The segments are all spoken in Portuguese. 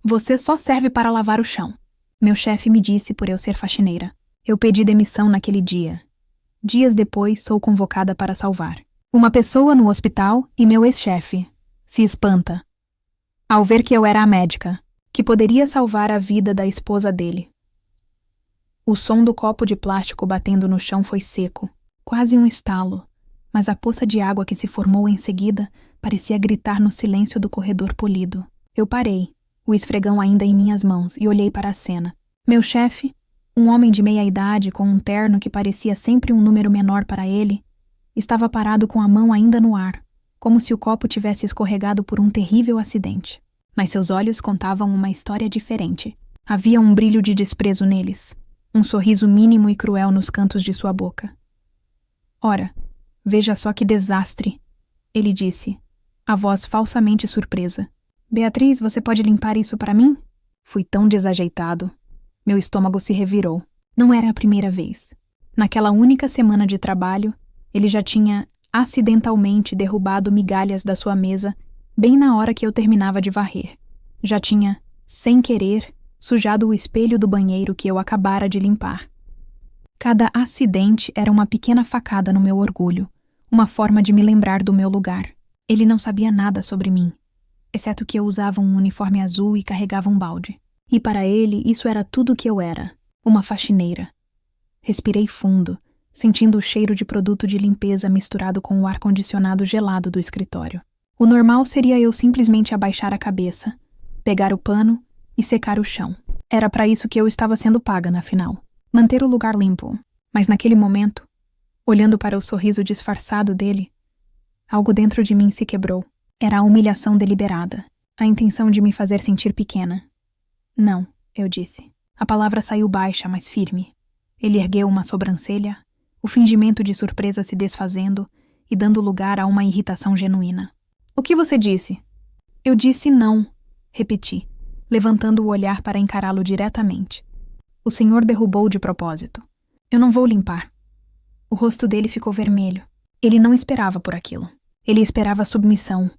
Você só serve para lavar o chão. Meu chefe me disse por eu ser faxineira. Eu pedi demissão naquele dia. Dias depois, sou convocada para salvar uma pessoa no hospital e meu ex-chefe se espanta ao ver que eu era a médica, que poderia salvar a vida da esposa dele. O som do copo de plástico batendo no chão foi seco, quase um estalo, mas a poça de água que se formou em seguida parecia gritar no silêncio do corredor polido. Eu parei, o esfregão ainda em minhas mãos, e olhei para a cena. Meu chefe, um homem de meia-idade com um terno que parecia sempre um número menor para ele, estava parado com a mão ainda no ar, como se o copo tivesse escorregado por um terrível acidente. Mas seus olhos contavam uma história diferente. Havia um brilho de desprezo neles, um sorriso mínimo e cruel nos cantos de sua boca. Ora, veja só que desastre, ele disse, a voz falsamente surpresa. Beatriz, você pode limpar isso para mim? Fui tão desajeitado. Meu estômago se revirou. Não era a primeira vez. Naquela única semana de trabalho, ele já tinha acidentalmente derrubado migalhas da sua mesa bem na hora que eu terminava de varrer. Já tinha, sem querer, sujado o espelho do banheiro que eu acabara de limpar. Cada acidente era uma pequena facada no meu orgulho, uma forma de me lembrar do meu lugar. Ele não sabia nada sobre mim, exceto que eu usava um uniforme azul e carregava um balde. E para ele, isso era tudo o que eu era, uma faxineira. Respirei fundo, sentindo o cheiro de produto de limpeza misturado com o ar-condicionado gelado do escritório. O normal seria eu simplesmente abaixar a cabeça, pegar o pano e secar o chão. Era para isso que eu estava sendo paga, na final. Manter o lugar limpo. Mas naquele momento, olhando para o sorriso disfarçado dele, algo dentro de mim se quebrou. Era a humilhação deliberada, a intenção de me fazer sentir pequena. Não, eu disse. A palavra saiu baixa, mas firme. Ele ergueu uma sobrancelha, o fingimento de surpresa se desfazendo e dando lugar a uma irritação genuína. O que você disse? Eu disse não, repeti, levantando o olhar para encará-lo diretamente. O senhor derrubou de propósito. Eu não vou limpar. O rosto dele ficou vermelho. Ele não esperava por aquilo. Ele esperava submissão,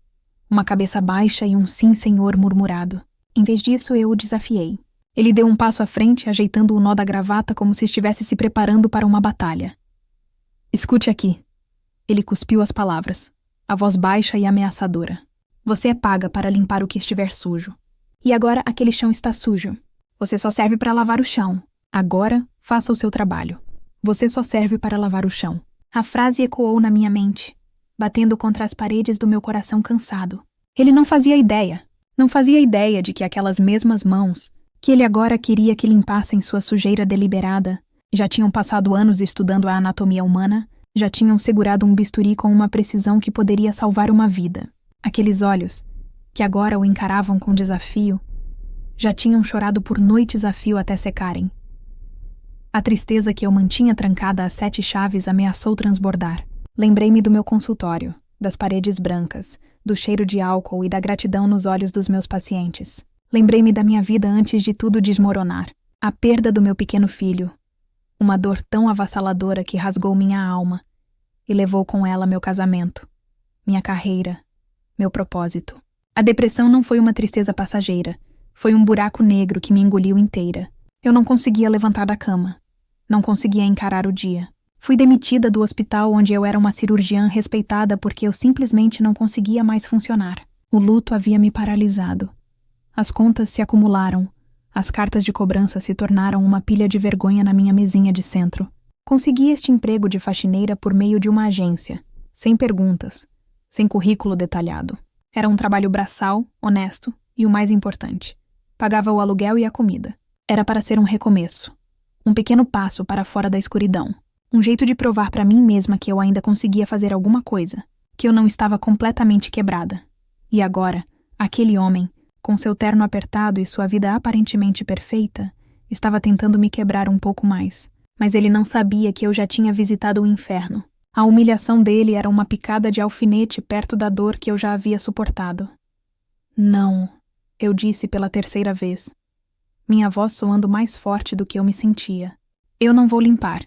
uma cabeça baixa e um sim, senhor murmurado. Em vez disso, eu o desafiei. Ele deu um passo à frente, ajeitando o nó da gravata como se estivesse se preparando para uma batalha. Escute aqui. Ele cuspiu as palavras, a voz baixa e ameaçadora. Você é paga para limpar o que estiver sujo. E agora aquele chão está sujo. Você só serve para lavar o chão. Agora, faça o seu trabalho. Você só serve para lavar o chão. A frase ecoou na minha mente, batendo contra as paredes do meu coração cansado. Ele não fazia ideia. Não fazia ideia de que aquelas mesmas mãos, que ele agora queria que limpassem sua sujeira deliberada, já tinham passado anos estudando a anatomia humana, já tinham segurado um bisturi com uma precisão que poderia salvar uma vida. Aqueles olhos, que agora o encaravam com desafio, já tinham chorado por noites a fio até secarem. A tristeza que eu mantinha trancada às 7 chaves ameaçou transbordar. Lembrei-me do meu consultório, das paredes brancas, do cheiro de álcool e da gratidão nos olhos dos meus pacientes. Lembrei-me da minha vida antes de tudo desmoronar. A perda do meu pequeno filho. Uma dor tão avassaladora que rasgou minha alma e levou com ela meu casamento, minha carreira, meu propósito. A depressão não foi uma tristeza passageira. Foi um buraco negro que me engoliu inteira. Eu não conseguia levantar da cama. Não conseguia encarar o dia. Fui demitida do hospital onde eu era uma cirurgiã respeitada porque eu simplesmente não conseguia mais funcionar. O luto havia me paralisado. As contas se acumularam. As cartas de cobrança se tornaram uma pilha de vergonha na minha mesinha de centro. Consegui este emprego de faxineira por meio de uma agência, sem perguntas, sem currículo detalhado. Era um trabalho braçal, honesto e o mais importante. Pagava o aluguel e a comida. Era para ser um recomeço. Um pequeno passo para fora da escuridão. Um jeito de provar para mim mesma que eu ainda conseguia fazer alguma coisa. Que eu não estava completamente quebrada. E agora, aquele homem, com seu terno apertado e sua vida aparentemente perfeita, estava tentando me quebrar um pouco mais. Mas ele não sabia que eu já tinha visitado o inferno. A humilhação dele era uma picada de alfinete perto da dor que eu já havia suportado. Não, eu disse pela 3ª vez, minha voz soando mais forte do que eu me sentia. Eu não vou limpar.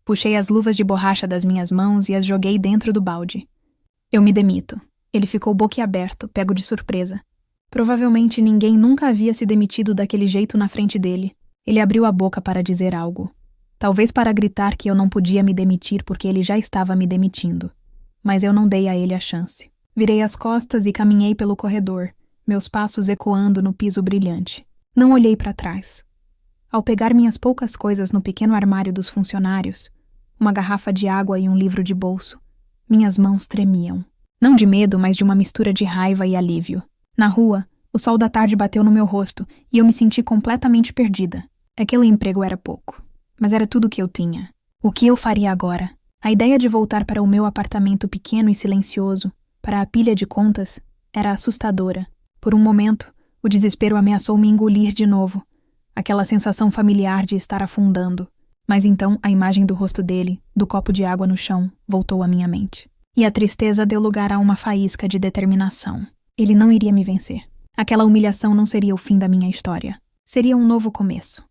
Puxei as luvas de borracha das minhas mãos e as joguei dentro do balde. Eu me demito. Ele ficou boquiaberto, pego de surpresa. Provavelmente ninguém nunca havia se demitido daquele jeito na frente dele. Ele abriu a boca para dizer algo. Talvez para gritar que eu não podia me demitir porque ele já estava me demitindo. Mas eu não dei a ele a chance. Virei as costas e caminhei pelo corredor, meus passos ecoando no piso brilhante. Não olhei para trás. Ao pegar minhas poucas coisas no pequeno armário dos funcionários, uma garrafa de água e um livro de bolso, minhas mãos tremiam. Não de medo, mas de uma mistura de raiva e alívio. Na rua, o sol da tarde bateu no meu rosto e eu me senti completamente perdida. Aquele emprego era pouco, mas era tudo o que eu tinha. O que eu faria agora? A ideia de voltar para o meu apartamento pequeno e silencioso, para a pilha de contas, era assustadora. Por um momento, o desespero ameaçou me engolir de novo. Aquela sensação familiar de estar afundando. Mas então a imagem do rosto dele, do copo de água no chão, voltou à minha mente. E a tristeza deu lugar a uma faísca de determinação. Ele não iria me vencer. Aquela humilhação não seria o fim da minha história. Seria um novo começo.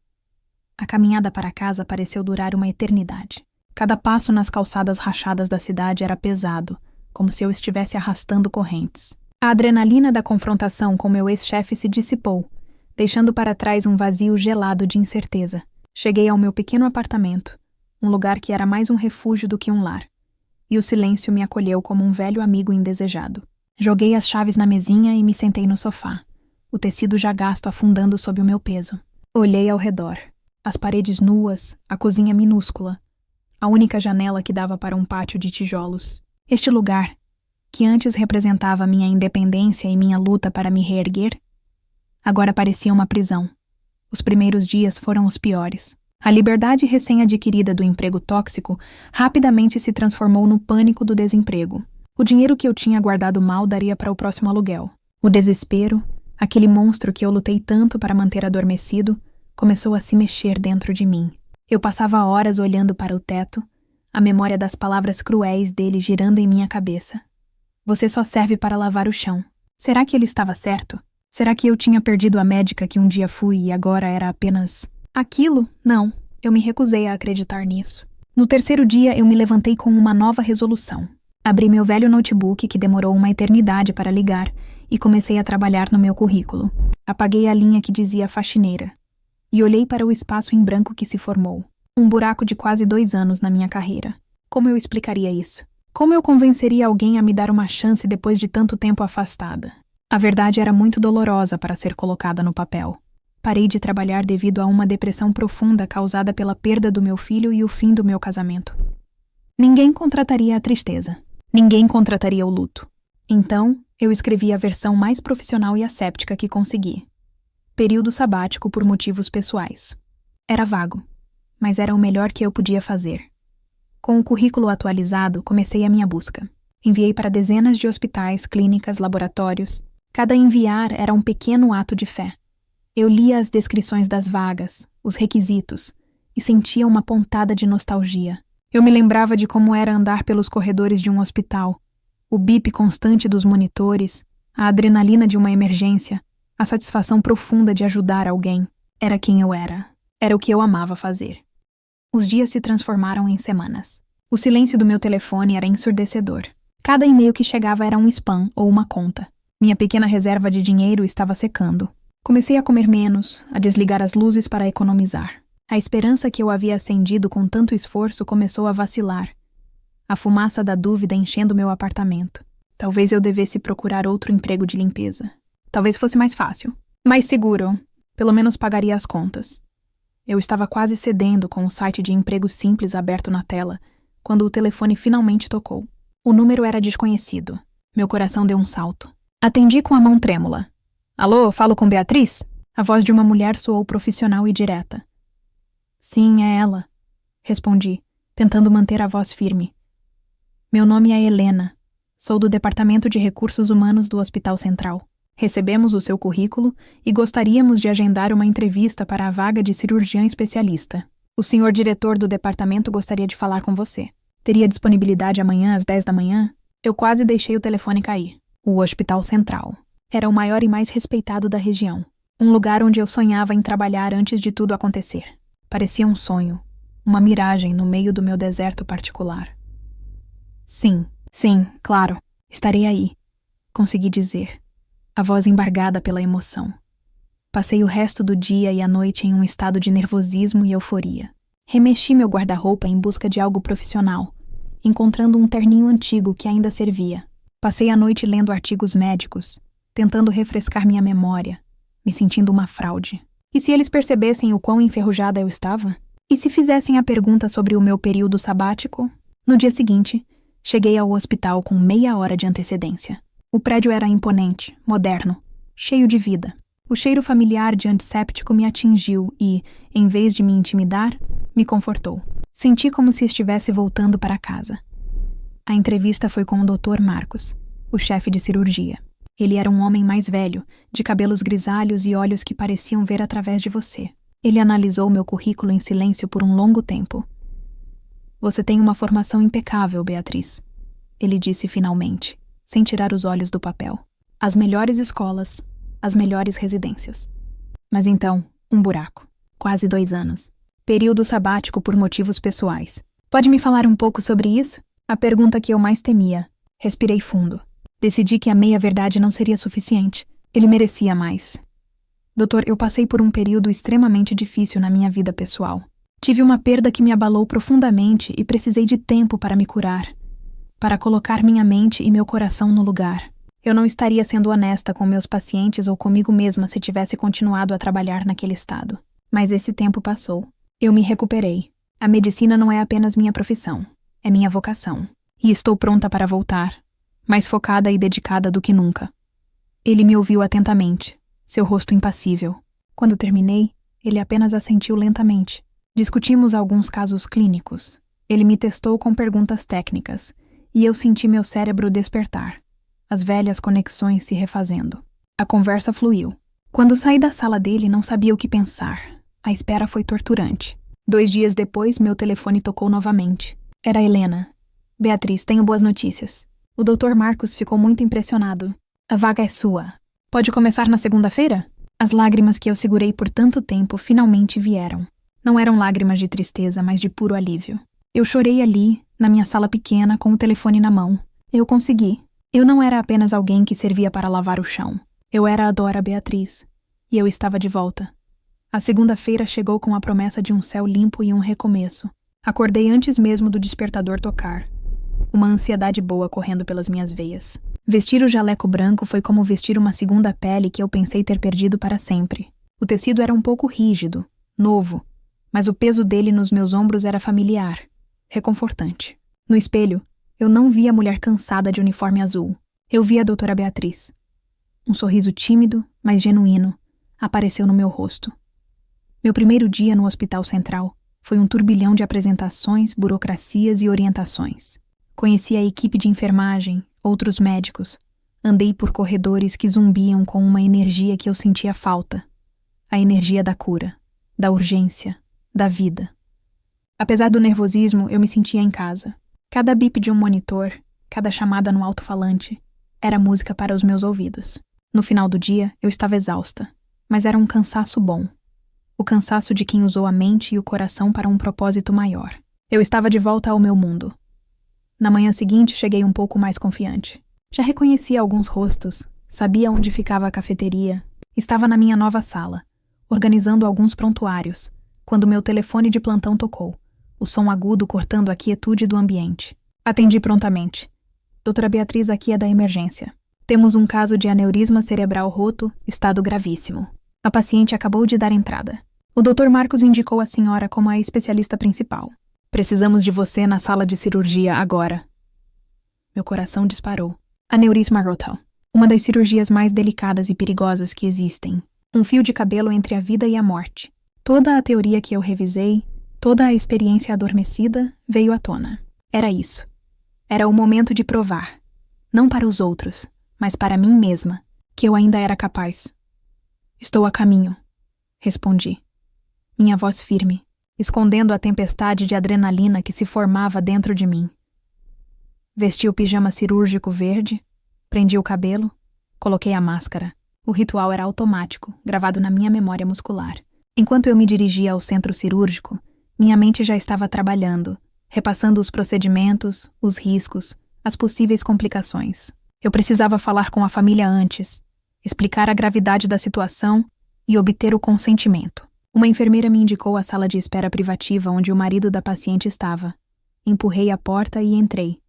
A caminhada para casa pareceu durar uma eternidade. Cada passo nas calçadas rachadas da cidade era pesado, como se eu estivesse arrastando correntes. A adrenalina da confrontação com meu ex-chefe se dissipou, deixando para trás um vazio gelado de incerteza. Cheguei ao meu pequeno apartamento, um lugar que era mais um refúgio do que um lar, e o silêncio me acolheu como um velho amigo indesejado. Joguei as chaves na mesinha e me sentei no sofá, o tecido já gasto afundando sob o meu peso. Olhei ao redor. As paredes nuas, a cozinha minúscula, a única janela que dava para um pátio de tijolos. Este lugar, que antes representava minha independência e minha luta para me reerguer, agora parecia uma prisão. Os primeiros dias foram os piores. A liberdade recém-adquirida do emprego tóxico rapidamente se transformou no pânico do desemprego. O dinheiro que eu tinha guardado mal daria para o próximo aluguel. O desespero, aquele monstro que eu lutei tanto para manter adormecido, começou a se mexer dentro de mim. Eu passava horas olhando para o teto, a memória das palavras cruéis dele girando em minha cabeça. Você só serve para lavar o chão. Será que ele estava certo? Será que eu tinha perdido a médica que um dia fui e agora era apenas aquilo? Não, eu me recusei a acreditar nisso. No terceiro dia, eu me levantei com uma nova resolução. Abri meu velho notebook, que demorou uma eternidade para ligar, e comecei a trabalhar no meu currículo. Apaguei a linha que dizia faxineira e olhei para o espaço em branco que se formou. Um buraco de quase 2 anos na minha carreira. Como eu explicaria isso? Como eu convenceria alguém a me dar uma chance depois de tanto tempo afastada? A verdade era muito dolorosa para ser colocada no papel. Parei de trabalhar devido a uma depressão profunda causada pela perda do meu filho e o fim do meu casamento. Ninguém contrataria a tristeza. Ninguém contrataria o luto. Então, eu escrevi a versão mais profissional e asséptica que consegui. Período sabático por motivos pessoais. Era vago, mas era o melhor que eu podia fazer. Com o currículo atualizado, comecei a minha busca. Enviei para dezenas de hospitais, clínicas, laboratórios. Cada enviar era um pequeno ato de fé. Eu lia as descrições das vagas, os requisitos, e sentia uma pontada de nostalgia. Eu me lembrava de como era andar pelos corredores de um hospital, o bip constante dos monitores, a adrenalina de uma emergência, a satisfação profunda de ajudar alguém. Era quem eu era. Era o que eu amava fazer. Os dias se transformaram em semanas. O silêncio do meu telefone era ensurdecedor. Cada e-mail que chegava era um spam ou uma conta. Minha pequena reserva de dinheiro estava secando. Comecei a comer menos, a desligar as luzes para economizar. A esperança que eu havia acendido com tanto esforço começou a vacilar. A fumaça da dúvida enchendo meu apartamento. Talvez eu devesse procurar outro emprego de limpeza. Talvez fosse mais fácil. Mais seguro. Pelo menos pagaria as contas. Eu estava quase cedendo com o site de emprego simples aberto na tela, quando o telefone finalmente tocou. O número era desconhecido. Meu coração deu um salto. Atendi com a mão trêmula. Alô, falo com Beatriz? A voz de uma mulher soou profissional e direta. Sim, é ela, respondi, tentando manter a voz firme. Meu nome é Helena. Sou do Departamento de Recursos Humanos do Hospital Central. Recebemos o seu currículo e gostaríamos de agendar uma entrevista para a vaga de cirurgiã especialista. O senhor diretor do departamento gostaria de falar com você. Teria disponibilidade amanhã às 10 da manhã? Eu quase deixei o telefone cair. O Hospital Central. Era o maior e mais respeitado da região. Um lugar onde eu sonhava em trabalhar antes de tudo acontecer. Parecia um sonho. Uma miragem no meio do meu deserto particular. Sim, claro. Estarei aí. Consegui dizer. a voz embargada pela emoção. Passei o resto do dia e a noite em um estado de nervosismo e euforia. Remexi meu guarda-roupa em busca de algo profissional, encontrando um terninho antigo que ainda servia. Passei a noite lendo artigos médicos, tentando refrescar minha memória, me sentindo uma fraude. E se eles percebessem o quão enferrujada eu estava? E se fizessem a pergunta sobre o meu período sabático? No dia seguinte, cheguei ao hospital com meia hora de antecedência. O prédio era imponente, moderno, cheio de vida. O cheiro familiar de antisséptico me atingiu e, em vez de me intimidar, me confortou. Senti como se estivesse voltando para casa. A entrevista foi com o Dr. Marcos, o chefe de cirurgia. Ele era um homem mais velho, de cabelos grisalhos e olhos que pareciam ver através de você. Ele analisou meu currículo em silêncio por um longo tempo. Você tem uma formação impecável, Beatriz, ele disse finalmente, sem tirar os olhos do papel. As melhores escolas, as melhores residências. Mas então, um buraco. Quase 2 anos. Período sabático por motivos pessoais. Pode me falar um pouco sobre isso? A pergunta que eu mais temia. Respirei fundo. Decidi que a meia-verdade não seria suficiente. Ele merecia mais. Doutor, eu passei por um período extremamente difícil na minha vida pessoal. Tive uma perda que me abalou profundamente e precisei de tempo para me curar, para colocar minha mente e meu coração no lugar. Eu não estaria sendo honesta com meus pacientes ou comigo mesma se tivesse continuado a trabalhar naquele estado. Mas esse tempo passou. Eu me recuperei. A medicina não é apenas minha profissão, é minha vocação. E estou pronta para voltar, mais focada e dedicada do que nunca. Ele me ouviu atentamente, seu rosto impassível. Quando terminei, ele apenas assentiu lentamente. Discutimos alguns casos clínicos. Ele me testou com perguntas técnicas, e eu senti meu cérebro despertar, as velhas conexões se refazendo. A conversa fluiu. Quando saí da sala dele, não sabia o que pensar. A espera foi torturante. 2 dias depois, meu telefone tocou novamente. Era Helena. Beatriz, tenho boas notícias. O Dr. Marcos ficou muito impressionado. A vaga é sua. Pode começar na segunda-feira? As lágrimas que eu segurei por tanto tempo finalmente vieram. Não eram lágrimas de tristeza, mas de puro alívio. Eu chorei ali, na minha sala pequena, com o telefone na mão. Eu consegui. Eu não era apenas alguém que servia para lavar o chão. Eu era a Dora Beatriz. E eu estava de volta. A segunda-feira chegou com a promessa de um céu limpo e um recomeço. Acordei antes mesmo do despertador tocar. Uma ansiedade boa correndo pelas minhas veias. Vestir o jaleco branco foi como vestir uma segunda pele que eu pensei ter perdido para sempre. O tecido era um pouco rígido, novo, mas o peso dele nos meus ombros era familiar, reconfortante. No espelho, eu não via a mulher cansada de uniforme azul. Eu via a doutora Beatriz. Um sorriso tímido, mas genuíno, apareceu no meu rosto. Meu primeiro dia no Hospital Central foi um turbilhão de apresentações, burocracias e orientações. Conheci a equipe de enfermagem, outros médicos. Andei por corredores que zumbiam com uma energia que eu sentia falta. A energia da cura, da urgência, da vida. Apesar do nervosismo, eu me sentia em casa. Cada bip de um monitor, cada chamada no alto-falante, era música para os meus ouvidos. No final do dia, eu estava exausta, mas era um cansaço bom. O cansaço de quem usou a mente e o coração para um propósito maior. Eu estava de volta ao meu mundo. Na manhã seguinte, cheguei um pouco mais confiante. Já reconhecia alguns rostos, sabia onde ficava a cafeteria, estava na minha nova sala, organizando alguns prontuários, quando meu telefone de plantão tocou, o som agudo cortando a quietude do ambiente. Atendi prontamente. Doutora Beatriz, aqui é da emergência. Temos um caso de aneurisma cerebral roto, estado gravíssimo. A paciente acabou de dar entrada. O Dr. Marcos indicou a senhora como a especialista principal. Precisamos de você na sala de cirurgia agora. Meu coração disparou. Aneurisma roto. Uma das cirurgias mais delicadas e perigosas que existem. Um fio de cabelo entre a vida e a morte. Toda a teoria que eu revisei, toda a experiência adormecida, veio à tona. Era isso. Era o momento de provar. Não para os outros, mas para mim mesma, que eu ainda era capaz. Estou a caminho, respondi. Minha voz firme, escondendo a tempestade de adrenalina que se formava dentro de mim. Vesti o pijama cirúrgico verde, prendi o cabelo, coloquei a máscara. O ritual era automático, gravado na minha memória muscular. Enquanto eu me dirigia ao centro cirúrgico, minha mente já estava trabalhando, repassando os procedimentos, os riscos, as possíveis complicações. Eu precisava falar com a família antes, explicar a gravidade da situação e obter o consentimento. Uma enfermeira me indicou a sala de espera privativa onde o marido da paciente estava. Empurrei a porta e entrei,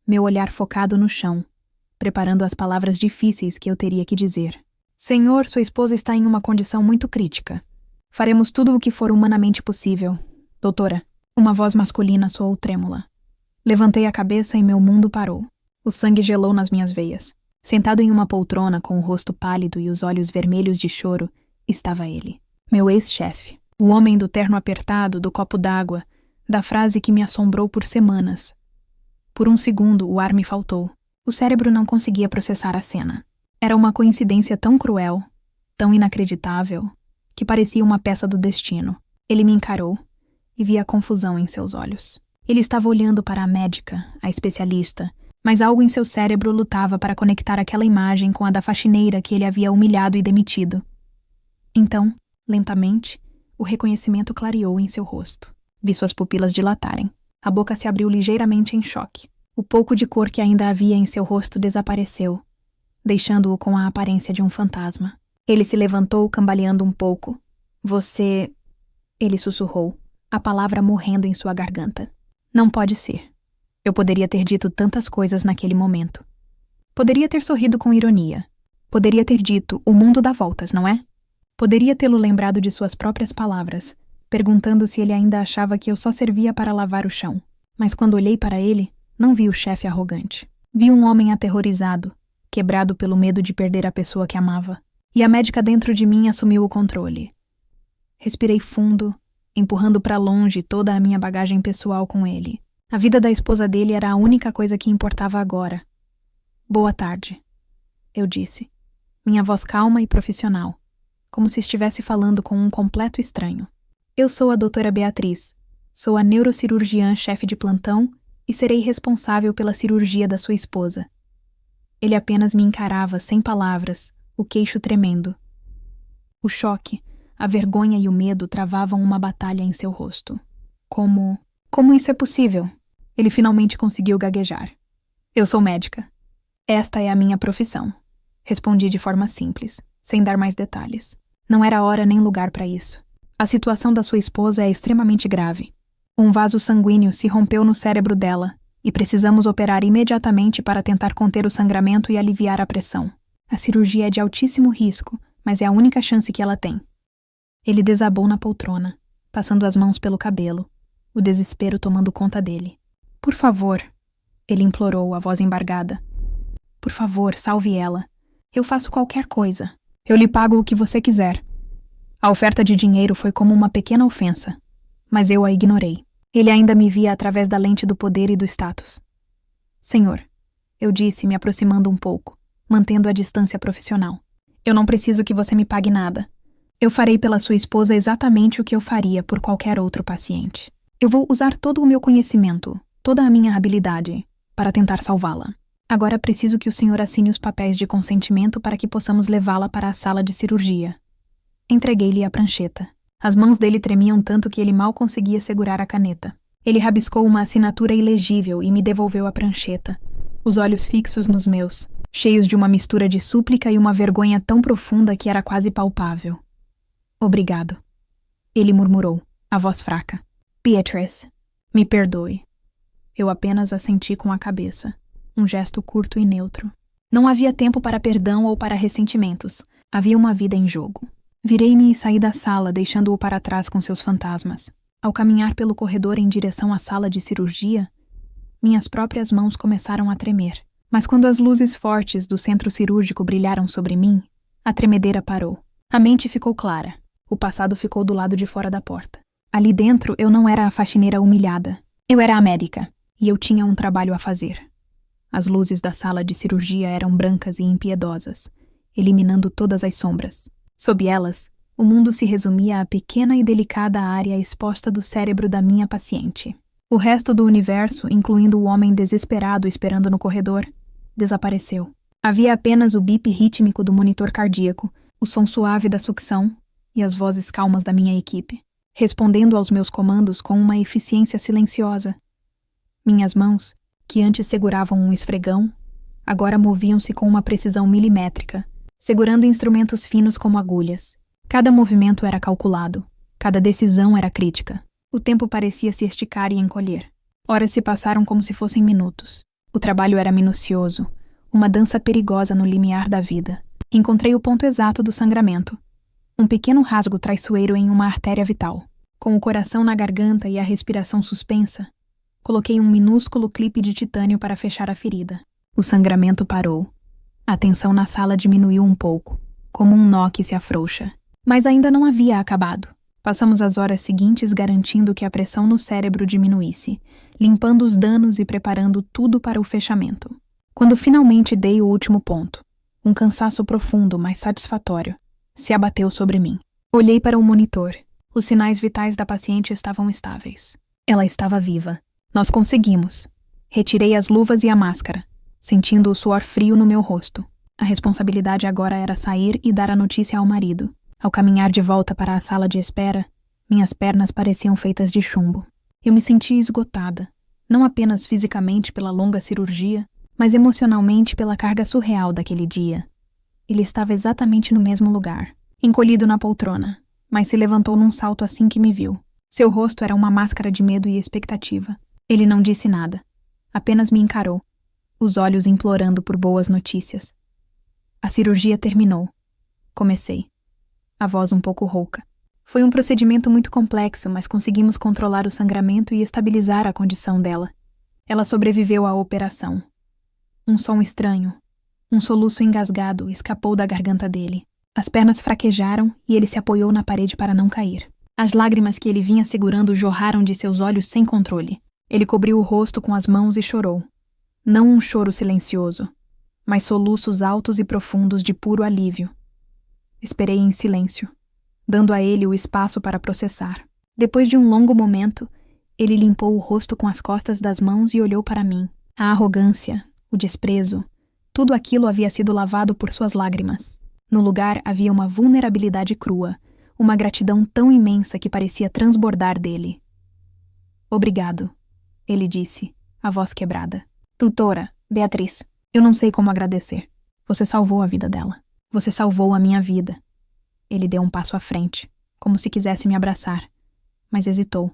meu olhar focado no chão, preparando as palavras difíceis que eu teria que dizer. Senhor, sua esposa está em uma condição muito crítica. Faremos tudo o que for humanamente possível. Doutora, uma voz masculina soou trêmula. Levantei a cabeça e meu mundo parou. O sangue gelou nas minhas veias. Sentado em uma poltrona com o rosto pálido e os olhos vermelhos de choro, estava ele. Meu ex-chefe. O homem do terno apertado, do copo d'água, da frase que me assombrou por semanas. Por um segundo, o ar me faltou. O cérebro não conseguia processar a cena. Era uma coincidência tão cruel, tão inacreditável, que parecia uma peça do destino. Ele me encarou e vi a confusão em seus olhos. Ele estava olhando para a médica, a especialista, mas algo em seu cérebro lutava para conectar aquela imagem com a da faxineira que ele havia humilhado e demitido. Então, lentamente, o reconhecimento clareou em seu rosto. Vi suas pupilas dilatarem. A boca se abriu ligeiramente em choque. O pouco de cor que ainda havia em seu rosto desapareceu, deixando-o com a aparência de um fantasma. Ele se levantou, cambaleando um pouco. Você... Ele sussurrou, a palavra morrendo em sua garganta. Não pode ser. Eu poderia ter dito tantas coisas naquele momento. Poderia ter sorrido com ironia. Poderia ter dito, o mundo dá voltas, não é? Poderia tê-lo lembrado de suas próprias palavras, perguntando se ele ainda achava que eu só servia para lavar o chão. Mas quando olhei para ele, não vi o chefe arrogante. Vi um homem aterrorizado, quebrado pelo medo de perder a pessoa que amava. E a médica dentro de mim assumiu o controle. Respirei fundo, empurrando para longe toda a minha bagagem pessoal com ele. A vida da esposa dele era a única coisa que importava agora. Boa tarde, eu disse. Minha voz calma e profissional, como se estivesse falando com um completo estranho. Eu sou a doutora Beatriz. Sou a neurocirurgiã-chefe de plantão e serei responsável pela cirurgia da sua esposa. Ele apenas me encarava sem palavras, o queixo tremendo. O choque, a vergonha e o medo travavam uma batalha em seu rosto. Como isso é possível? Ele finalmente conseguiu gaguejar. Eu sou médica. Esta é a minha profissão. Respondi de forma simples, sem dar mais detalhes. Não era hora nem lugar para isso. A situação da sua esposa é extremamente grave. Um vaso sanguíneo se rompeu no cérebro dela e precisamos operar imediatamente para tentar conter o sangramento e aliviar a pressão. A cirurgia é de altíssimo risco, mas é a única chance que ela tem. Ele desabou na poltrona, passando as mãos pelo cabelo, o desespero tomando conta dele. Por favor, ele implorou, a voz embargada. Por favor, salve ela. Eu faço qualquer coisa. Eu lhe pago o que você quiser. A oferta de dinheiro foi como uma pequena ofensa, mas eu a ignorei. Ele ainda me via através da lente do poder e do status. Senhor, eu disse, me aproximando um pouco, mantendo a distância profissional. Eu não preciso que você me pague nada. Eu farei pela sua esposa exatamente o que eu faria por qualquer outro paciente. Eu vou usar todo o meu conhecimento, toda a minha habilidade, para tentar salvá-la. Agora preciso que o senhor assine os papéis de consentimento para que possamos levá-la para a sala de cirurgia. Entreguei-lhe a prancheta. As mãos dele tremiam tanto que ele mal conseguia segurar a caneta. Ele rabiscou uma assinatura ilegível e me devolveu a prancheta, os olhos fixos nos meus, cheios de uma mistura de súplica e uma vergonha tão profunda que era quase palpável. Obrigado. Ele murmurou, a voz fraca. Beatrice, me perdoe. Eu apenas assenti com a cabeça, um gesto curto e neutro. Não havia tempo para perdão ou para ressentimentos. Havia uma vida em jogo. Virei-me e saí da sala, deixando-o para trás com seus fantasmas. Ao caminhar pelo corredor em direção à sala de cirurgia, minhas próprias mãos começaram a tremer. Mas quando as luzes fortes do centro cirúrgico brilharam sobre mim, a tremedeira parou. A mente ficou clara. O passado ficou do lado de fora da porta. Ali dentro eu não era a faxineira humilhada. Eu era a médica, e eu tinha um trabalho a fazer. As luzes da sala de cirurgia eram brancas e impiedosas, eliminando todas as sombras. Sob elas, o mundo se resumia à pequena e delicada área exposta do cérebro da minha paciente. O resto do universo, incluindo o homem desesperado esperando no corredor, desapareceu. Havia apenas o bip rítmico do monitor cardíaco, o som suave da sucção e as vozes calmas da minha equipe, respondendo aos meus comandos com uma eficiência silenciosa. Minhas mãos, que antes seguravam um esfregão, agora moviam-se com uma precisão milimétrica, segurando instrumentos finos como agulhas. Cada movimento era calculado, cada decisão era crítica. O tempo parecia se esticar e encolher. Horas se passaram como se fossem minutos. O trabalho era minucioso, uma dança perigosa no limiar da vida. Encontrei o ponto exato do sangramento. Um pequeno rasgo traiçoeiro em uma artéria vital. Com o coração na garganta e a respiração suspensa, coloquei um minúsculo clipe de titânio para fechar a ferida. O sangramento parou. A tensão na sala diminuiu um pouco, como um nó que se afrouxa. Mas ainda não havia acabado. Passamos as horas seguintes garantindo que a pressão no cérebro diminuísse, limpando os danos e preparando tudo para o fechamento. Quando finalmente dei o último ponto, um cansaço profundo, mas satisfatório, se abateu sobre mim. Olhei para o monitor. Os sinais vitais da paciente estavam estáveis. Ela estava viva. Nós conseguimos. Retirei as luvas e a máscara, sentindo o suor frio no meu rosto. A responsabilidade agora era sair e dar a notícia ao marido. Ao caminhar de volta para a sala de espera, minhas pernas pareciam feitas de chumbo. Eu me sentia esgotada, não apenas fisicamente pela longa cirurgia, mas emocionalmente pela carga surreal daquele dia. Ele estava exatamente no mesmo lugar, encolhido na poltrona, mas se levantou num salto assim que me viu. Seu rosto era uma máscara de medo e expectativa. Ele não disse nada, apenas me encarou, os olhos implorando por boas notícias. A cirurgia terminou. Comecei. A voz um pouco rouca. Foi um procedimento muito complexo, mas conseguimos controlar o sangramento e estabilizar a condição dela. Ela sobreviveu à operação. Um som estranho, um soluço engasgado escapou da garganta dele. As pernas fraquejaram e ele se apoiou na parede para não cair. As lágrimas que ele vinha segurando jorraram de seus olhos sem controle. Ele cobriu o rosto com as mãos e chorou. Não um choro silencioso, mas soluços altos e profundos de puro alívio. Esperei em silêncio, dando a ele o espaço para processar. Depois de um longo momento, ele limpou o rosto com as costas das mãos e olhou para mim. A arrogância, o desprezo, tudo aquilo havia sido lavado por suas lágrimas. No lugar havia uma vulnerabilidade crua, uma gratidão tão imensa que parecia transbordar dele. Obrigado, ele disse, a voz quebrada. Doutora, Beatriz, eu não sei como agradecer. Você salvou a vida dela. Você salvou a minha vida. Ele deu um passo à frente, como se quisesse me abraçar, mas hesitou,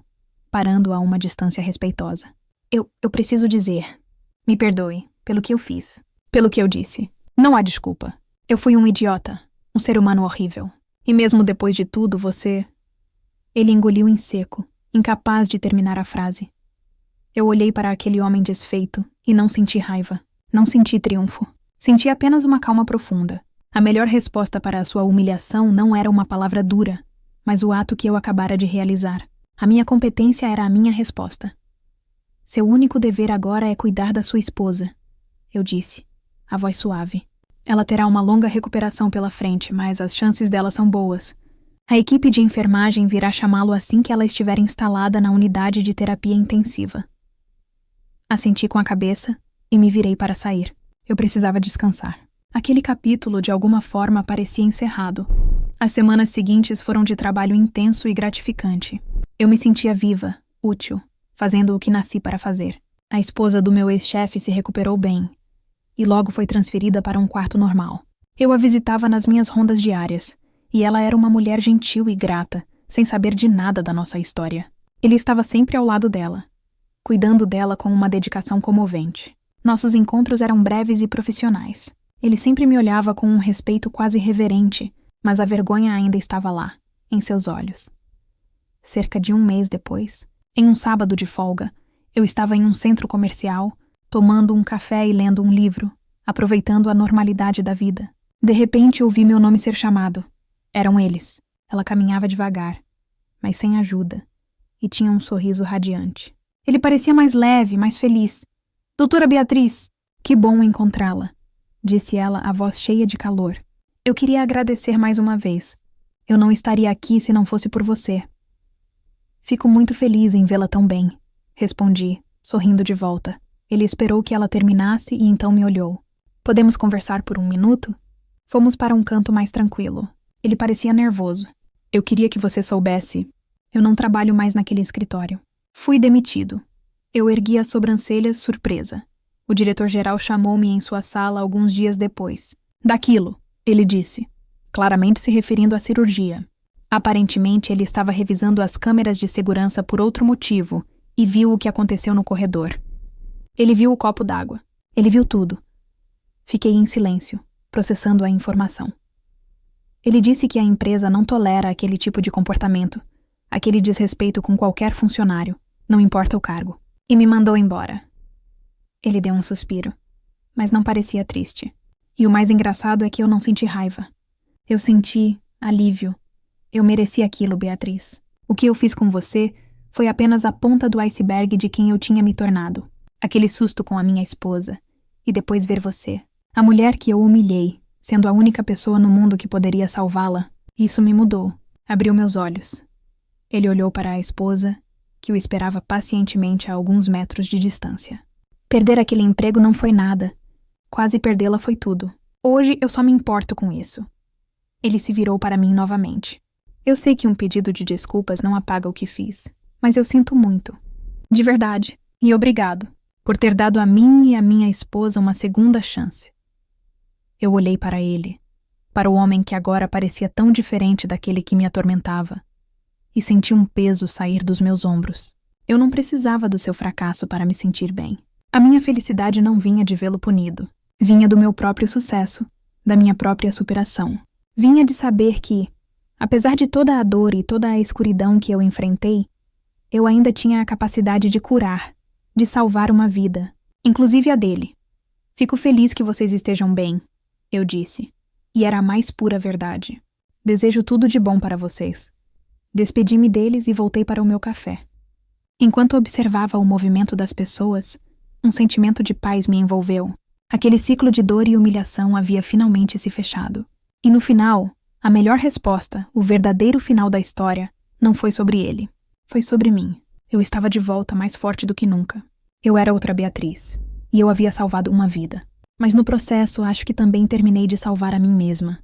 parando a uma distância respeitosa. Eu preciso dizer, me perdoe pelo que eu fiz, pelo que eu disse. Não há desculpa. Eu fui um idiota, um ser humano horrível. E mesmo depois de tudo, você... Ele engoliu em seco, incapaz de terminar a frase. Eu olhei para aquele homem desfeito e não senti raiva, não senti triunfo. Senti apenas uma calma profunda. A melhor resposta para a sua humilhação não era uma palavra dura, mas o ato que eu acabara de realizar. A minha competência era a minha resposta. Seu único dever agora é cuidar da sua esposa, eu disse, a voz suave. Ela terá uma longa recuperação pela frente, mas as chances dela são boas. A equipe de enfermagem virá chamá-lo assim que ela estiver instalada na unidade de terapia intensiva. Assenti com a cabeça e me virei para sair. Eu precisava descansar. Aquele capítulo, de alguma forma, parecia encerrado. As semanas seguintes foram de trabalho intenso e gratificante. Eu me sentia viva, útil, fazendo o que nasci para fazer. A esposa do meu ex-chefe se recuperou bem, e logo foi transferida para um quarto normal. Eu a visitava nas minhas rondas diárias, e ela era uma mulher gentil e grata, sem saber de nada da nossa história. Ele estava sempre ao lado dela, cuidando dela com uma dedicação comovente. Nossos encontros eram breves e profissionais. Ele sempre me olhava com um respeito quase reverente, mas a vergonha ainda estava lá, em seus olhos. Cerca de um mês depois, em um sábado de folga, eu estava em um centro comercial, tomando um café e lendo um livro, aproveitando a normalidade da vida. De repente ouvi meu nome ser chamado. Eram eles. Ela caminhava devagar, mas sem ajuda, e tinha um sorriso radiante. Ele parecia mais leve, mais feliz. Doutora Beatriz, que bom encontrá-la, disse ela, a voz cheia de calor. Eu queria agradecer mais uma vez. Eu não estaria aqui se não fosse por você. Fico muito feliz em vê-la tão bem, respondi, sorrindo de volta. Ele esperou que ela terminasse e então me olhou. Podemos conversar por um minuto? Fomos para um canto mais tranquilo. Ele parecia nervoso. Eu queria que você soubesse. Eu não trabalho mais naquele escritório. Fui demitido. Eu ergui as sobrancelhas, surpresa. O diretor-geral chamou-me em sua sala alguns dias depois. Daquilo, Ele disse, claramente se referindo à cirurgia. Aparentemente, ele estava revisando as câmeras de segurança por outro motivo e viu o que aconteceu no corredor. Ele viu o copo d'água. Ele viu tudo. Fiquei em silêncio, processando a informação. Ele disse que a empresa não tolera aquele tipo de comportamento, aquele desrespeito com qualquer funcionário, não importa o cargo, e me mandou embora. Ele deu um suspiro, mas não parecia triste. E o mais engraçado é que eu não senti raiva. Eu senti alívio. Eu mereci aquilo, Beatriz. O que eu fiz com você foi apenas a ponta do iceberg de quem eu tinha me tornado. Aquele susto com a minha esposa. E depois ver você. A mulher que eu humilhei, sendo a única pessoa no mundo que poderia salvá-la. Isso me mudou. Abriu meus olhos. Ele olhou para a esposa, que o esperava pacientemente a alguns metros de distância. Perder aquele emprego não foi nada. Quase perdê-la foi tudo. Hoje eu só me importo com isso. Ele se virou para mim novamente. Eu sei que um pedido de desculpas não apaga o que fiz, mas eu sinto muito. De verdade. E obrigado por ter dado a mim e a minha esposa uma segunda chance. Eu olhei para ele, para o homem que agora parecia tão diferente daquele que me atormentava, e senti um peso sair dos meus ombros. Eu não precisava do seu fracasso para me sentir bem. A minha felicidade não vinha de vê-lo punido. Vinha do meu próprio sucesso, da minha própria superação. Vinha de saber que, apesar de toda a dor e toda a escuridão que eu enfrentei, eu ainda tinha a capacidade de curar, de salvar uma vida, inclusive a dele. Fico feliz que vocês estejam bem, eu disse, e era a mais pura verdade. Desejo tudo de bom para vocês. Despedi-me deles e voltei para o meu café. Enquanto observava o movimento das pessoas, um sentimento de paz me envolveu. Aquele ciclo de dor e humilhação havia finalmente se fechado. E no final, a melhor resposta, o verdadeiro final da história, não foi sobre ele. Foi sobre mim. Eu estava de volta mais forte do que nunca. Eu era outra Beatriz, e eu havia salvado uma vida. Mas no processo, acho que também terminei de salvar a mim mesma.